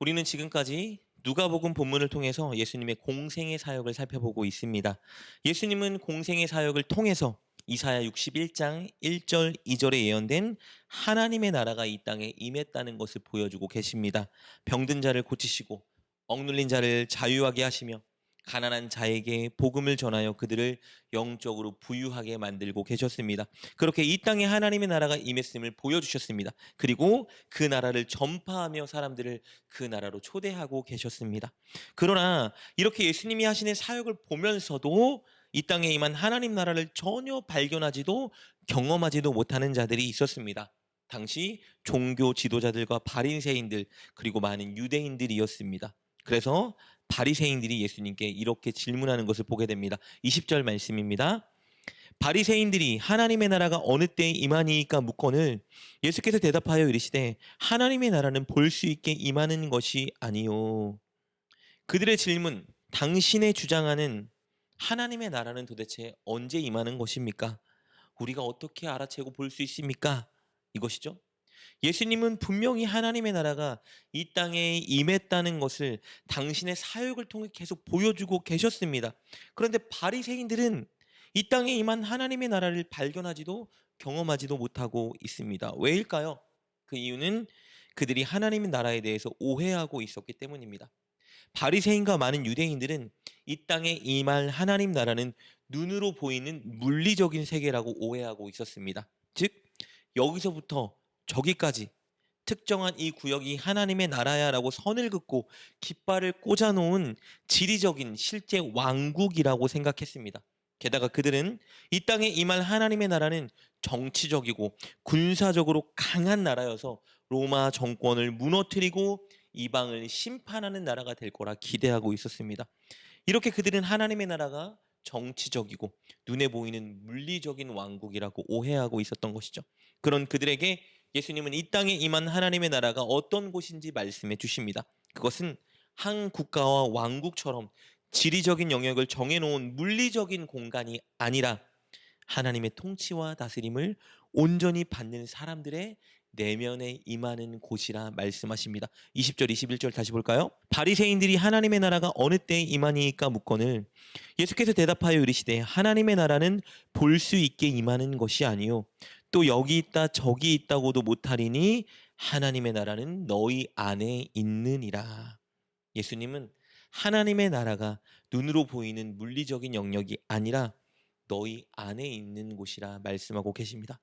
우리는 지금까지 누가복음 본문을 통해서 예수님의 공생의 사역을 살펴보고 있습니다. 예수님은 공생의 사역을 통해서 이사야 61장 1절 2절에 예언된 하나님의 나라가 이 땅에 임했다는 것을 보여주고 계십니다. 병든 자를 고치시고 억눌린 자를 자유하게 하시며 가난한 자에게 복음을 전하여 그들을 영적으로 부유하게 만들고 계셨습니다. 그렇게 이 땅에 하나님의 나라가 임했음을 보여주셨습니다. 그리고 그 나라를 전파하며 사람들을 그 나라로 초대하고 계셨습니다. 그러나 이렇게 예수님이 하시는 사역을 보면서도 이 땅에 임한 하나님 나라를 전혀 발견하지도 경험하지도 못하는 자들이 있었습니다. 당시 종교 지도자들과 바리새인들 그리고 많은 유대인들이었습니다. 그래서 바리새인들이 예수님께 이렇게 질문하는 것을 보게 됩니다. 20절 말씀입니다. 바리새인들이 하나님의 나라가 어느 때에 임하니이까 묻거늘 예수께서 대답하여 이르시되 하나님의 나라는 볼 수 있게 임하는 것이 아니요. 그들의 질문, 당신의 주장하는 하나님의 나라는 도대체 언제 임하는 것입니까? 우리가 어떻게 알아채고 볼 수 있습니까? 이것이죠. 예수님은 분명히 하나님의 나라가 이 땅에 임했다는 것을 당신의 사역을 통해 계속 보여주고 계셨습니다. 그런데 바리새인들은 이 땅에 임한 하나님의 나라를 발견하지도 경험하지도 못하고 있습니다. 왜일까요? 그 이유는 그들이 하나님의 나라에 대해서 오해하고 있었기 때문입니다. 바리새인과 많은 유대인들은 이 땅에 임할 하나님 나라는 눈으로 보이는 물리적인 세계라고 오해하고 있었습니다. 즉 여기서부터 저기까지 특정한 이 구역이 하나님의 나라야라고 선을 긋고 깃발을 꽂아놓은 지리적인 실제 왕국이라고 생각했습니다. 게다가 그들은 이 땅에 임할 하나님의 나라는 정치적이고 군사적으로 강한 나라여서 로마 정권을 무너뜨리고 이방을 심판하는 나라가 될 거라 기대하고 있었습니다. 이렇게 그들은 하나님의 나라가 정치적이고 눈에 보이는 물리적인 왕국이라고 오해하고 있었던 것이죠. 그런 그들에게 예수님은 이 땅에 임한 하나님의 나라가 어떤 곳인지 말씀해 주십니다. 그것은 한 국가와 왕국처럼 지리적인 영역을 정해놓은 물리적인 공간이 아니라 하나님의 통치와 다스림을 온전히 받는 사람들의 내면에 임하는 곳이라 말씀하십니다. 20절 21절 다시 볼까요? 바리새인들이 하나님의 나라가 어느 때에 임하니까 묻거늘 예수께서 대답하여 이르시되 하나님의 나라는 볼 수 있게 임하는 것이 아니요 또 여기 있다 저기 있다고도 못하리니 하나님의 나라는 너희 안에 있느니라. 예수님은 하나님의 나라가 눈으로 보이는 물리적인 영역이 아니라 너희 안에 있는 곳이라 말씀하고 계십니다.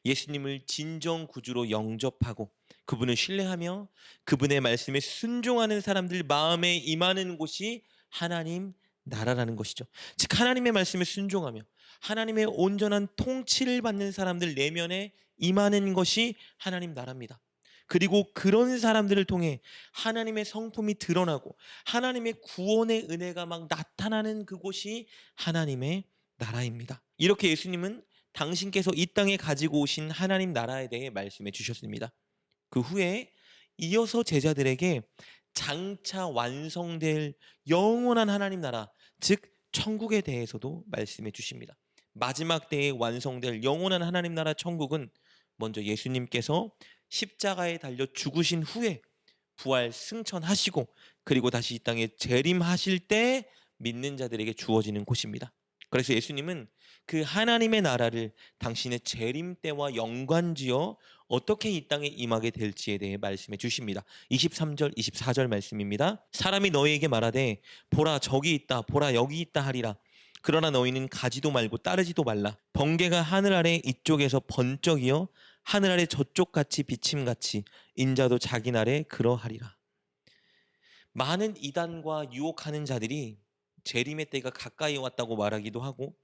예수님을 진정 구주로 영접하고 그분을 신뢰하며 그분의 말씀에 순종하는 사람들 마음에 임하는 곳이 하나님 나라라는 것이죠. 즉 하나님의 말씀에 순종하며 하나님의 온전한 통치를 받는 사람들 내면에 임하는 것이 하나님 나라입니다. 그리고 그런 사람들을 통해 하나님의 성품이 드러나고 하나님의 구원의 은혜가 막 나타나는 그곳이 하나님의 나라입니다. 이렇게 예수님은 당신께서 이 땅에 가지고 오신 하나님 나라에 대해 말씀해 주셨습니다. 그 후에 이어서 제자들에게 장차 완성될 영원한 하나님 나라, 즉 천국에 대해서도 말씀해 주십니다. 마지막 때에 완성될 영원한 하나님 나라 천국은 먼저 예수님께서 십자가에 달려 죽으신 후에 부활 승천하시고 그리고 다시 이 땅에 재림하실 때 믿는 자들에게 주어지는 곳입니다. 그래서 예수님은 그 하나님의 나라를 당신의 재림 때와 연관지어 어떻게 이 땅에 임하게 될지에 대해 말씀해 주십니다. 23절 24절 말씀입니다. 사람이 너희에게 말하되 보라 저기 있다 보라 여기 있다 하리라. 그러나 너희는 가지도 말고 따르지도 말라. 번개가 하늘 아래 이쪽에서 번쩍이어 하늘 아래 저쪽같이 비침같이 인자도 자기 날에 그러하리라. 많은 이단과 유혹하는 자들이 재림의 때가 가까이 왔다고 말하기도 하고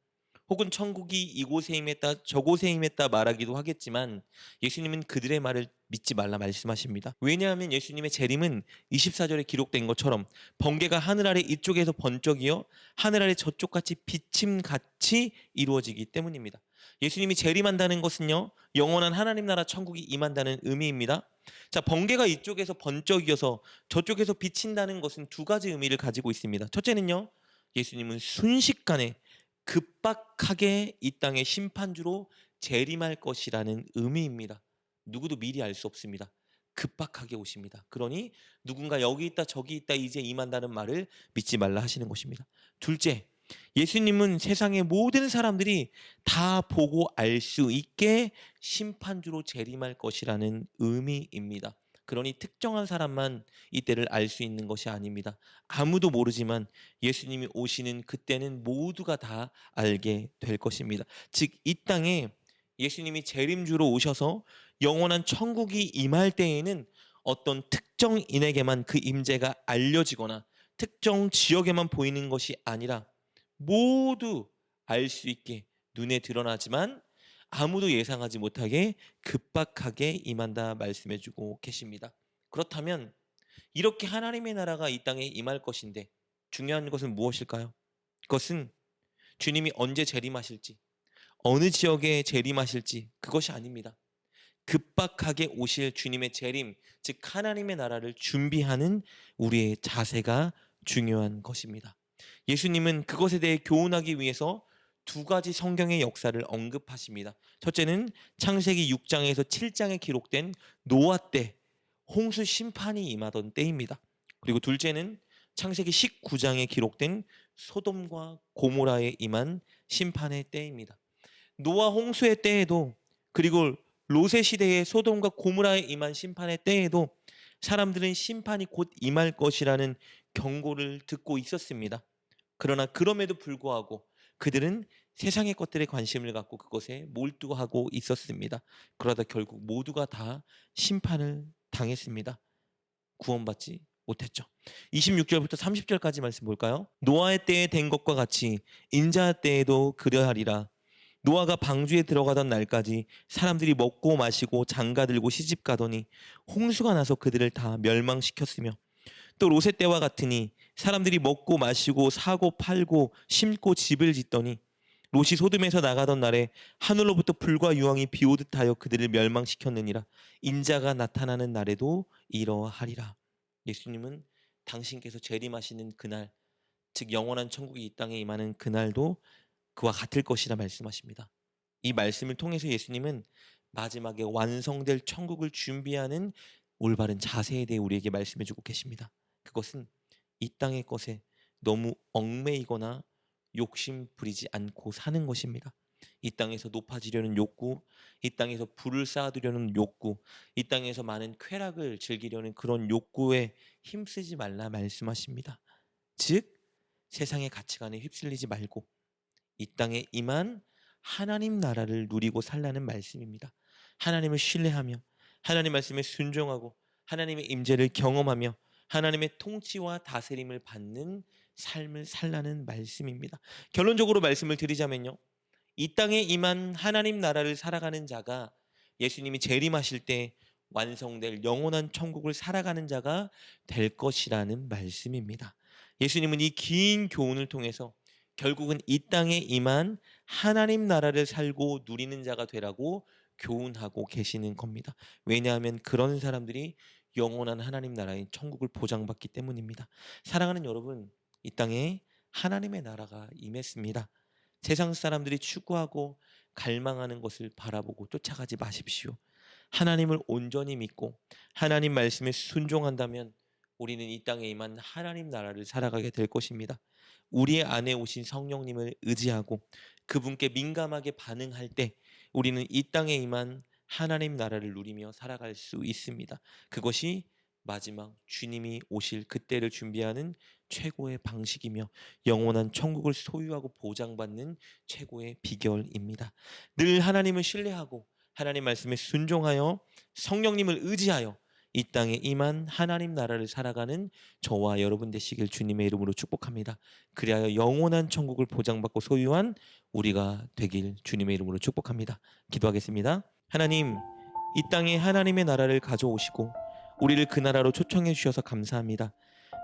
혹은 천국이 이곳에 임했다 저곳에 임했다 말하기도 하겠지만 예수님은 그들의 말을 믿지 말라 말씀하십니다. 왜냐하면 예수님의 재림은 24절에 기록된 것처럼 번개가 하늘 아래 이쪽에서 번쩍이어 하늘 아래 저쪽같이 비침같이 이루어지기 때문입니다. 예수님이 재림한다는 것은요 영원한 하나님 나라 천국이 임한다는 의미입니다. 자, 번개가 이쪽에서 번쩍이어서 저쪽에서 비친다는 것은 두 가지 의미를 가지고 있습니다. 첫째는요 예수님은 순식간에 급박하게 이 땅의 심판주로 재림할 것이라는 의미입니다. 누구도 미리 알 수 없습니다. 급박하게 오십니다. 그러니 누군가 여기 있다 저기 있다 이제 임한다는 말을 믿지 말라 하시는 것입니다. 둘째, 예수님은 세상의 모든 사람들이 다 보고 알 수 있게 심판주로 재림할 것이라는 의미입니다. 그러니 특정한 사람만 이때를 알 수 있는 것이 아닙니다. 아무도 모르지만 예수님이 오시는 그때는 모두가 다 알게 될 것입니다. 즉, 이 땅에 예수님이 재림주로 오셔서 영원한 천국이 임할 때에는 어떤 특정인에게만 그 임재가 알려지거나 특정 지역에만 보이는 것이 아니라 모두 알 수 있게 눈에 드러나지만 아무도 예상하지 못하게 급박하게 임한다 말씀해주고 계십니다. 그렇다면 이렇게 하나님의 나라가 이 땅에 임할 것인데 중요한 것은 무엇일까요? 그것은 주님이 언제 재림하실지, 어느 지역에 재림하실지 그것이 아닙니다. 급박하게 오실 주님의 재림, 즉 하나님의 나라를 준비하는 우리의 자세가 중요한 것입니다. 예수님은 그것에 대해 교훈하기 위해서 두 가지 성경의 역사를 언급하십니다. 첫째는 창세기 6장에서 7장에 기록된 노아 때 홍수 심판이 임하던 때입니다. 그리고 둘째는 창세기 19장에 기록된 소돔과 고모라에 임한 심판의 때입니다. 노아 홍수의 때에도, 그리고 롯의 시대의 소돔과 고모라에 임한 심판의 때에도 사람들은 심판이 곧 임할 것이라는 경고를 듣고 있었습니다. 그러나 그럼에도 불구하고 그들은 세상의 것들에 관심을 갖고 그것에 몰두하고 있었습니다. 그러다 결국 모두가 다 심판을 당했습니다. 구원받지 못했죠. 26절부터 30절까지 말씀 볼까요? 노아의 때에 된 것과 같이 인자의 때에도 그러하리라. 노아가 방주에 들어가던 날까지 사람들이 먹고 마시고 장가들고 시집가더니 홍수가 나서 그들을 다 멸망시켰으며, 또 롯의 때와 같으니 사람들이 먹고 마시고 사고 팔고 심고 집을 짓더니 롯이 소돔에서 나가던 날에 하늘로부터 불과 유황이 비오듯 하여 그들을 멸망시켰느니라. 인자가 나타나는 날에도 이러하리라. 예수님은 당신께서 재림하시는 그날, 즉 영원한 천국이 이 땅에 임하는 그날도 그와 같을 것이라 말씀하십니다. 이 말씀을 통해서 예수님은 마지막에 완성될 천국을 준비하는 올바른 자세에 대해 우리에게 말씀해주고 계십니다. 그것은 이 땅의 것에 너무 얽매이거나 욕심 부리지 않고 사는 것입니다. 이 땅에서 높아지려는 욕구, 이 땅에서 부를 쌓아두려는 욕구, 이 땅에서 많은 쾌락을 즐기려는 그런 욕구에 힘쓰지 말라 말씀하십니다. 즉 세상의 가치관에 휩쓸리지 말고 이 땅에 임한 하나님 나라를 누리고 살라는 말씀입니다. 하나님을 신뢰하며 하나님 말씀에 순종하고 하나님의 임재를 경험하며 하나님의 통치와 다스림을 받는 삶을 살라는 말씀입니다. 결론적으로 말씀을 드리자면요, 이 땅에 임한 하나님 나라를 살아가는 자가 예수님이 재림하실 때 완성될 영원한 천국을 살아가는 자가 될 것이라는 말씀입니다. 예수님은 이 긴 교훈을 통해서 결국은 이 땅에 임한 하나님 나라를 살고 누리는 자가 되라고 교훈하고 계시는 겁니다. 왜냐하면 그런 사람들이 영원한 하나님 나라인 천국을 보장받기 때문입니다. 사랑하는 여러분, 이 땅에 하나님의 나라가 임했습니다. 세상 사람들이 추구하고 갈망하는 것을 바라보고 쫓아가지 마십시오. 하나님을 온전히 믿고 하나님 말씀에 순종한다면 우리는 이 땅에 임한 하나님 나라를 살아가게 될 것입니다. 우리 안에 오신 성령님을 의지하고 그분께 민감하게 반응할 때 우리는 이 땅에 임한 하나님 나라를 누리며 살아갈 수 있습니다. 그것이 마지막 주님이 오실 그때를 준비하는 최고의 방식이며 영원한 천국을 소유하고 보장받는 최고의 비결입니다. 늘 하나님을 신뢰하고 하나님 말씀에 순종하여 성령님을 의지하여 이 땅에 임한 하나님 나라를 살아가는 저와 여러분 되시길 주님의 이름으로 축복합니다. 그리하여 영원한 천국을 보장받고 소유한 우리가 되길 주님의 이름으로 축복합니다. 기도하겠습니다. 하나님, 이 땅에 하나님의 나라를 가져오시고 우리를 그 나라로 초청해 주셔서 감사합니다.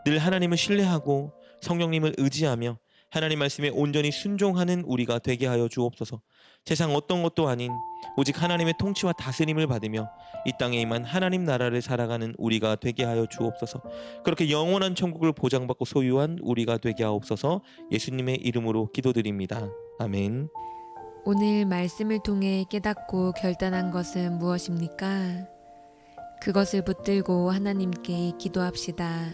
늘 하나님을 신뢰하고 성령님을 의지하며 하나님 말씀에 온전히 순종하는 우리가 되게 하여 주옵소서. 세상 어떤 것도 아닌 오직 하나님의 통치와 다스림을 받으며 이 땅에 임한 하나님 나라를 살아가는 우리가 되게 하여 주옵소서. 그렇게 영원한 천국을 보장받고 소유한 우리가 되게 하옵소서. 예수님의 이름으로 기도드립니다. 아멘. 오늘 말씀을 통해 깨닫고 결단한 것은 무엇입니까? 그것을 붙들고 하나님께 기도합시다.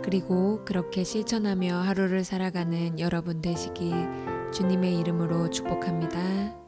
그리고 그렇게 실천하며 하루를 살아가는 여러분 되시길 주님의 이름으로 축복합니다.